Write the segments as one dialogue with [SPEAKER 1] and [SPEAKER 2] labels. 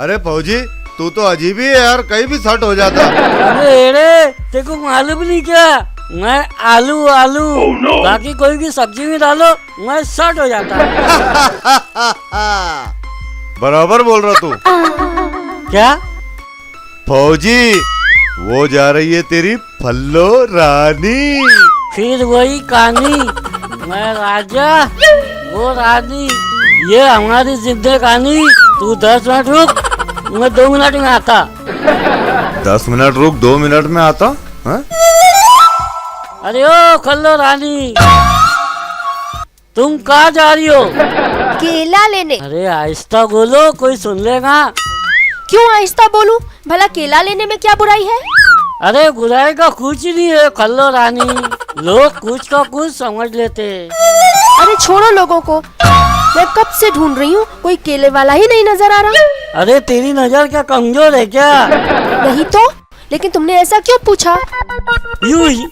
[SPEAKER 1] अरे फौजी तू तो अजीब ही है यार, कहीं भी सट हो जाता।
[SPEAKER 2] अरे तेरे को मालूम नहीं क्या, मैं आलू आलू बाकी कोई भी सब्जी में डालो मैं सट हो जाता।
[SPEAKER 1] बराबर बोल रहा तू।
[SPEAKER 2] क्या
[SPEAKER 1] फौजी वो जा रही है तेरी फल्लो रानी।
[SPEAKER 2] फिर वही कहानी, मैं राजा वो रानी, ये हमारी जिंदगानी। तू 10 मिनट रुक, मैं 2 मिनट में आता।
[SPEAKER 1] 10 मिनट रुक, 2 मिनट में आता है?
[SPEAKER 2] अरे ओ खल्लो रानी, तुम कहाँ जा रही हो?
[SPEAKER 3] केला लेने।
[SPEAKER 2] अरे आहिस्ता बोलो, कोई सुन लेगा।
[SPEAKER 3] क्यों आहिस्ता बोलूं? भला केला लेने में क्या बुराई है?
[SPEAKER 2] अरे बुराई का कुछ नहीं है खल्लो रानी, लोग कुछ का कुछ समझ लेते।
[SPEAKER 3] अरे छोड़ो लोगों को, मैं कब से ढूंढ रही हूँ, कोई केले वाला ही नहीं नजर आ रहा।
[SPEAKER 2] अरे तेरी नजर क्या कमजोर है क्या?
[SPEAKER 3] नहीं तो, लेकिन तुमने ऐसा क्यों पूछा?
[SPEAKER 2] यूं ही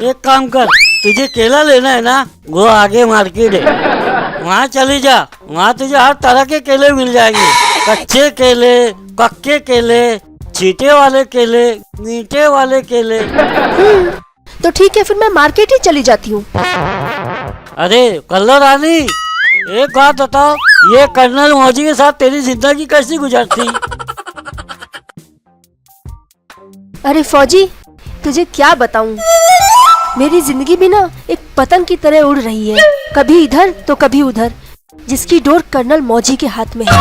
[SPEAKER 2] एक काम कर, तुझे केला लेना है ना, वो आगे मार्केट है, वहाँ चली जा। वहाँ तुझे हर तरह के केले मिल जाएंगे, कच्चे केले, पक्के केले, छींटे वाले केले, मीठे वाले केले।
[SPEAKER 3] तो ठीक है, फिर मैं मार्केट ही चली जाती हूँ।
[SPEAKER 2] अरे कल्लो रानी, एक बात बताओ, ये कर्नल मौजी के साथ तेरी जिंदगी कैसी गुजरती?
[SPEAKER 3] अरे फौजी, तुझे क्या बताऊं, मेरी जिंदगी भी ना एक पतंग की तरह उड़ रही है, कभी इधर तो कभी उधर, जिसकी डोर कर्नल मौजी के हाथ में है।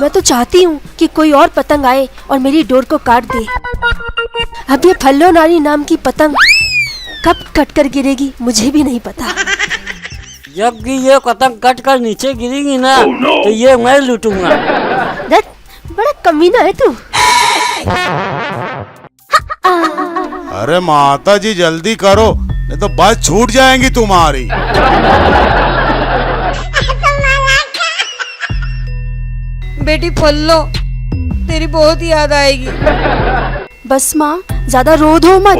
[SPEAKER 3] मैं तो चाहती हूँ कि कोई और पतंग आए और मेरी डोर को काट दे। अब ये फल्लो नारी नाम की पतंग कब कट कर गिरेगी मुझे भी नहीं पता।
[SPEAKER 2] जब भी ये पतंग कट कर नीचे गिरेगी ना, तो ये मैं लूटूंगा।
[SPEAKER 3] दत्त, बड़ा कमीना है तू।
[SPEAKER 4] अरे माता जी जल्दी करो, नहीं तो बस छूट जाएंगी तुम्हारी।
[SPEAKER 5] बेटी फल्लो, तेरी बहुत याद आएगी।
[SPEAKER 3] बस माँ, ज्यादा रो धो मत।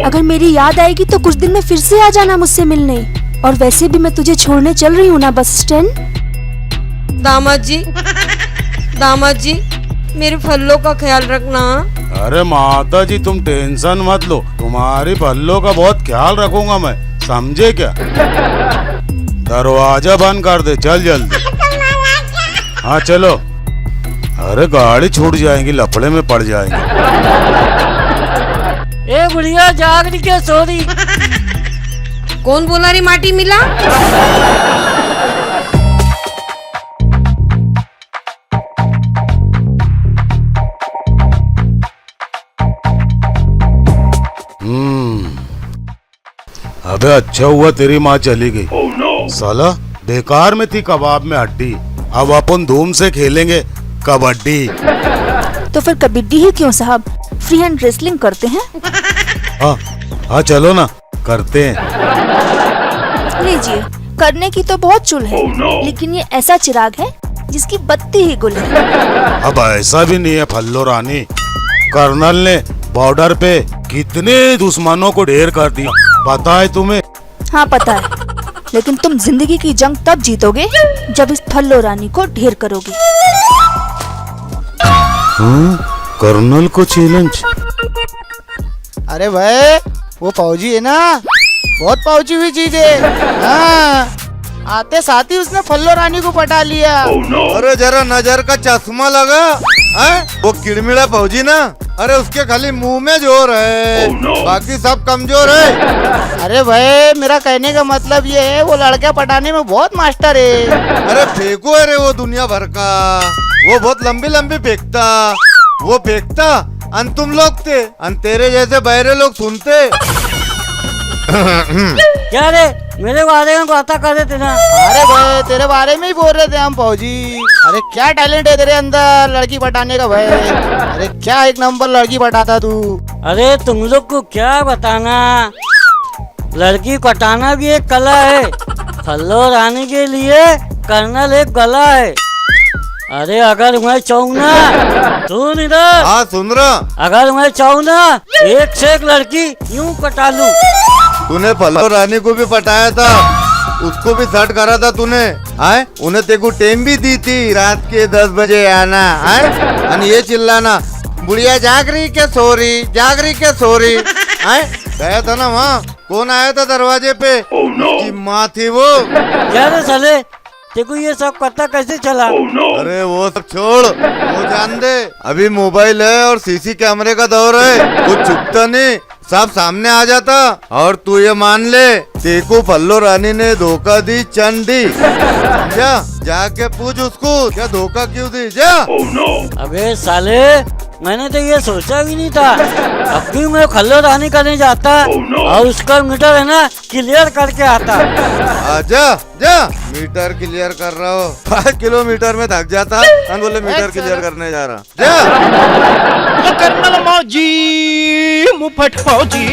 [SPEAKER 3] अगर मेरी याद आएगी तो कुछ दिन में फिर से आ जाना मुझसे मिलने। और वैसे भी मैं तुझे छोड़ने चल रही हूँ ना बस स्टैंड।
[SPEAKER 5] दामाद जी मेरे फल्लो का ख्याल रखना।
[SPEAKER 4] अरे माता जी तुम टेंशन मत लो, तुम्हारी फल्लो का बहुत ख्याल रखूंगा मैं, समझे क्या? दरवाजा बंद कर दे, चल जल्दी। हाँ चलो। अरे गाड़ी छूट जाएंगी, लफड़े में पड़ जाएंगे।
[SPEAKER 2] ए बुढ़िया, जाग रही क्या, सो रही?
[SPEAKER 5] कौन बोला रे माटी मिला?
[SPEAKER 4] अबे अच्छा हुआ तेरी माँ चली गई। साला बेकार में थी कबाब में हड्डी। अब अपन धूम से खेलेंगे कबड्डी।
[SPEAKER 6] तो फिर कबड्डी ही क्यों साहब, फ्री हैंड रेसलिंग करते हैं।
[SPEAKER 4] हाँ चलो ना, करते हैं।
[SPEAKER 6] लीजिए, करने की तो बहुत चुल है, लेकिन ये ऐसा चिराग है जिसकी बत्ती ही गुल है।
[SPEAKER 4] अब ऐसा भी नहीं है फल्लो रानी, कर्नल ने बॉर्डर पे कितने दुश्मनों को ढेर कर दिया, पता है तुम्हें?
[SPEAKER 6] हाँ पता है, लेकिन तुम जिंदगी की जंग तब जीतोगे जब इस फल्लो रानी को ढेर करोगे।
[SPEAKER 4] कर्नल को चैलेंज।
[SPEAKER 7] अरे भाई वो फौजी है ना, बहुत पहुंची हुई चीज है। हाँ, आते साथ ही उसने फल्लो रानी को पटा लिया।
[SPEAKER 1] अरे जरा नजर का चश्मा लगा है? वो किड़मिड़ा फौजी ना, अरे उसके खाली मुंह में जोर है, बाकी सब कमजोर है।
[SPEAKER 7] अरे भाई मेरा कहने का मतलब ये है, वो लड़का पटाने में बहुत मास्टर है।
[SPEAKER 1] अरे फेंको है रे वो दुनिया भर का, वो बहुत लंबी लंबी फेंकता, वो फेंकता अन तुम लोग थे, अन तेरे जैसे बहरे लोग सुनते।
[SPEAKER 2] क्या रे, मेरे बारे में बातें कर रहे थे ना?
[SPEAKER 7] अरे भाई तेरे बारे में ही बोल रहे थे हम फौजी। अरे क्या टैलेंट है तेरे अंदर लड़की पटाने का भाई। अरे क्या एक नंबर लड़की पटाता तू।
[SPEAKER 2] अरे तुम लोग को क्या बताना, लड़की पटाना भी एक कला है। फल्लो रानी के लिए कर्नल एक कला है। अरे अगर मैं चाहूँ ना, सुन इधर।
[SPEAKER 1] हाँ सुन रहा।
[SPEAKER 2] अगर मैं चाहूँ ना, एक से एक लड़की यूं पटा लूं।
[SPEAKER 1] तूने फल्लो रानी को भी पटाया था, उसको भी सेट करा था तूने। आए उन्हें तेको टाइम भी दी थी रात के 10 बजे आना। आए और ये चिल्लाना बुढ़िया जाग रही के सो रही, जाग रही के सो रही। आए गया था ना वहाँ, कौन आया था दरवाजे पे? कि माँ थी वो।
[SPEAKER 2] क्या रे साले, देखो ये सब पता कैसे चला?
[SPEAKER 1] अरे वो सब छोड़, वो जान दे, अभी मोबाइल है और सीसी कैमरे का दौर है, कुछ छुपता नहीं, सब सामने आ जाता। और तू ये मान ले, तेको फल्लो रानी ने धोखा दी, चंद दी, समझा? जाके पूछ उसको क्या धोखा क्यों दी, जा।
[SPEAKER 2] अबे साले, मैंने तो ये सोचा भी नहीं था। अब भी मैं खल्लो रानी करने जाता और उसका मीटर है ना क्लियर करके आता।
[SPEAKER 1] जा जा, मीटर क्लियर कर रहा हो, 5 किलोमीटर में थक जाता और बोले मीटर क्लियर करने जा रहा। जा
[SPEAKER 8] कर्नल मौजी मुफट फौजी,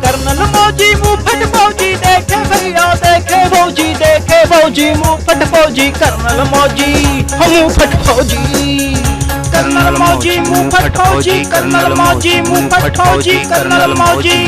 [SPEAKER 8] कर्नल मौजी मुफट फौजी, देखे भैया देखे फौजी, देखे फौजी मुफट फौजी, कर्नल मौजी हम मुफट फौजी, कर्नल मौजी मुफट फौजी, कर्नल मौजी मुफट फौजी, कर्नल मौजी।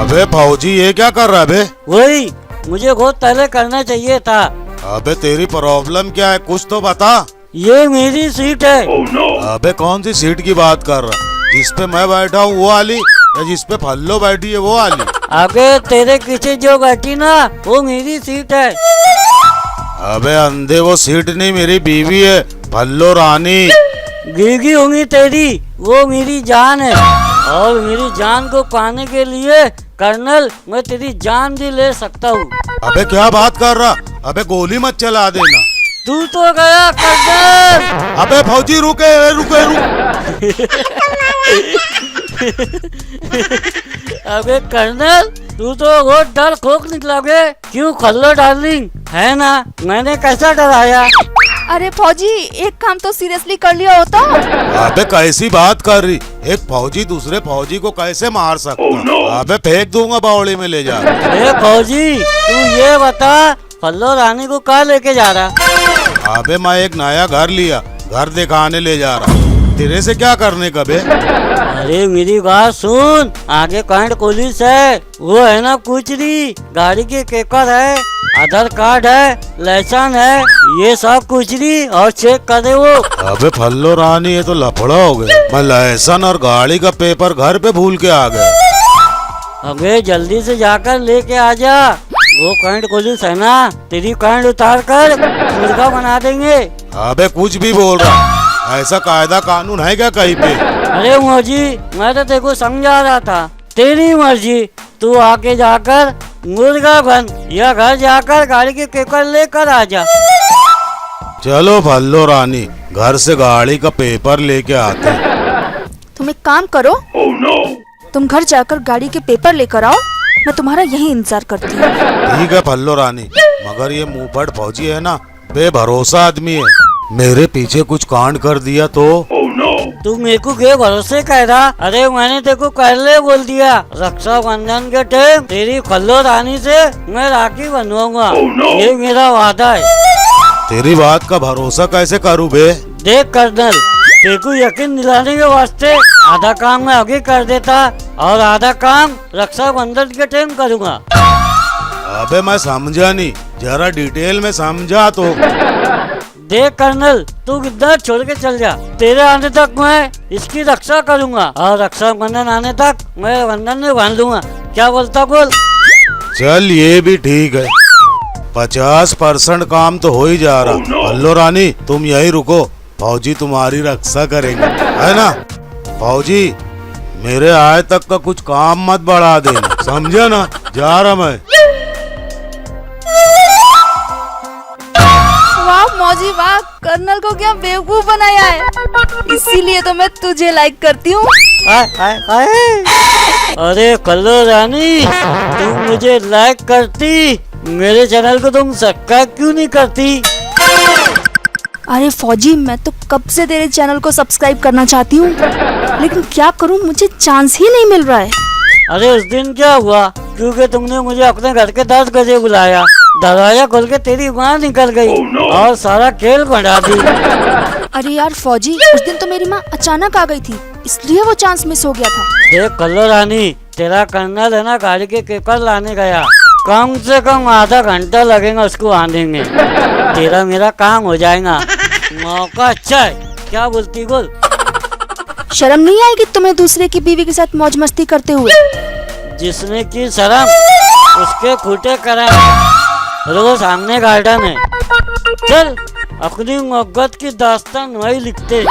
[SPEAKER 4] अबे फौजी ये क्या कर रहा है बे?
[SPEAKER 2] वही मुझे बहुत पहले करना चाहिए था।
[SPEAKER 4] अबे तेरी प्रॉब्लम क्या है, कुछ तो बता।
[SPEAKER 2] ये मेरी सीट है।
[SPEAKER 4] अबे कौन सी सीट की बात कर रहा? जिस पे मैं बैठा हूँ वो वाली या जिस पे फल्लो बैठी है वो वाली?
[SPEAKER 2] आगे तेरे पीछे जो बैठी ना वो मेरी सीट है।
[SPEAKER 4] अबे अंधे, वो सीट नहीं मेरी बीवी है, फल्लो रानी।
[SPEAKER 2] बीवी होंगी तेरी, वो मेरी जान है। और मेरी जान को पाने के लिए कर्नल मैं तेरी जान भी ले सकता हूँ।
[SPEAKER 4] अबे क्या बात कर रहा? अबे गोली मत चला देना।
[SPEAKER 2] तू तो गया कर्नल।
[SPEAKER 4] अबे फौजी रुके रुके रुक।
[SPEAKER 2] अबे कर्नल, तू तो बहुत डर खोक निकला बे। क्यों खल्लो डार्लिंग, है ना मैंने कैसा डराया?
[SPEAKER 6] अरे फौजी, एक काम तो सीरियसली कर लिया होता।
[SPEAKER 4] अबे कैसी बात कर रही? एक फौजी दूसरे फौजी को कैसे मार सकता? अबे फेंक दूंगा बावड़ी में ले जा।
[SPEAKER 2] ए फौजी, तू ये बता फल्लो रानी को कहाँ लेके जा रहा?
[SPEAKER 4] अबे मैं एक नया घर लिया, घर दिखाने ले जा रहा। तेरे से क्या करने का बे?
[SPEAKER 2] अरे मेरी बात सुन, आगे कैंट पुलिस है, वो है ना कुचरी, गाड़ी के पेपर है, आधार कार्ड है, लाइसेंस है, ये सब कुचरी और चेक करे वो।
[SPEAKER 4] अबे फल्लो रानी, ये तो लफड़ा हो गया। मैं लाइसेंस और गाड़ी का पेपर घर पे भूल के आ गया।
[SPEAKER 2] अबे जल्दी से जाकर लेके आ जा। वो कैंट पुलिस है ना, तेरी कैंट उतार कर मुर्गा बना देंगे।
[SPEAKER 4] अबे कुछ भी बोल रहा, ऐसा कायदा कानून है क्या कहीं पे?
[SPEAKER 2] अरे मौजी, मैं तो तेको समझा रहा था, तेरी मर्जी, तू आके जाकर मुर्गा बन या घर जाकर गाड़ी के पेपर लेकर आ जा।
[SPEAKER 4] चलो फल्लो रानी, घर से गाड़ी का पेपर लेके आते।
[SPEAKER 6] तुम एक काम करो, तुम घर जाकर गाड़ी के पेपर लेकर आओ, मैं तुम्हारा यही इंतजार करती हूँ।
[SPEAKER 4] ठीक है फल्लो रानी, मगर ये मुंहफट फौजी है ना, बेभरोसा आदमी है। मेरे पीछे कुछ कांड कर दिया तो?
[SPEAKER 2] तू मेरे को के भरोसे कह रहा? अरे मैंने तेको पहले बोल दिया, रक्षाबंधन के टाइम तेरी फल्लो रानी से मैं राखी बनवाऊंगा। ये मेरा वादा है।
[SPEAKER 4] तेरी बात का भरोसा कैसे करूँ बे?
[SPEAKER 2] देख कर्नल, तेको यकीन दिलाने के वास्ते आधा काम मैं आगे कर देता और आधा काम रक्षाबंधन के टाइम करूँगा।
[SPEAKER 4] अबे मैं समझा नहीं, जरा डिटेल में समझा तो।
[SPEAKER 2] देख कर्नल, तू इधर छोड़ के चल जा, तेरे आने तक मैं इसकी रक्षा करूंगा और रक्षाबंधन आने तक मैं बंधन में बांध लूंगा। क्या बोलता बोल?
[SPEAKER 4] चल ये भी ठीक है, 50% काम तो हो ही जा रहा। फल्लो रानी तुम यही रुको, फौजी तुम्हारी रक्षा करेंगे, है ना? फौजी मेरे आए तक का कुछ काम मत बढ़ा देना, समझा ना? जा रहा मैं।
[SPEAKER 6] वाह मौजी, फौजी वाह, कर्नल को क्या बेवकूफ बनाया है। इसीलिए तो मैं तुझे लाइक करती हूँ।
[SPEAKER 2] अरे कल्लो रानी, तुम मुझे लाइक करती, मेरे चैनल को तुम सब्सक्राइब क्यों नहीं करती?
[SPEAKER 6] अरे फौजी, मैं तो कब से तेरे चैनल को सब्सक्राइब करना चाहती हूँ, लेकिन क्या करूँ, मुझे चांस ही नहीं मिल रहा है।
[SPEAKER 2] अरे उस दिन क्या हुआ, क्योंकि तुमने मुझे अपने घर के 10 बजे बुलाया, दरवाजा खोल के तेरी माँ निकल गई और सारा खेल बढ़ा दी।
[SPEAKER 6] अरे यार फौजी, उस दिन तो मेरी माँ अचानक आ गई थी, इसलिए वो चांस मिस हो गया था।
[SPEAKER 2] देख कल्लो रानी, तेरा कर्नल है ना गाड़ी के पेपर लाने गया, कम से कम आधा घंटा लगेगा उसको आने में, तेरा मेरा काम हो जाएगा। मौका अच्छा है, क्या बोलती बोल?
[SPEAKER 6] शर्म नहीं आएगी तुम्हें दूसरे की बीवी के साथ मौज मस्ती करते हुए?
[SPEAKER 2] जिसने की शर्म उसके खूटे करें, रोज सामने गार्डन है, चल अपनी मोहब्बत की दास्तान वही लिखते।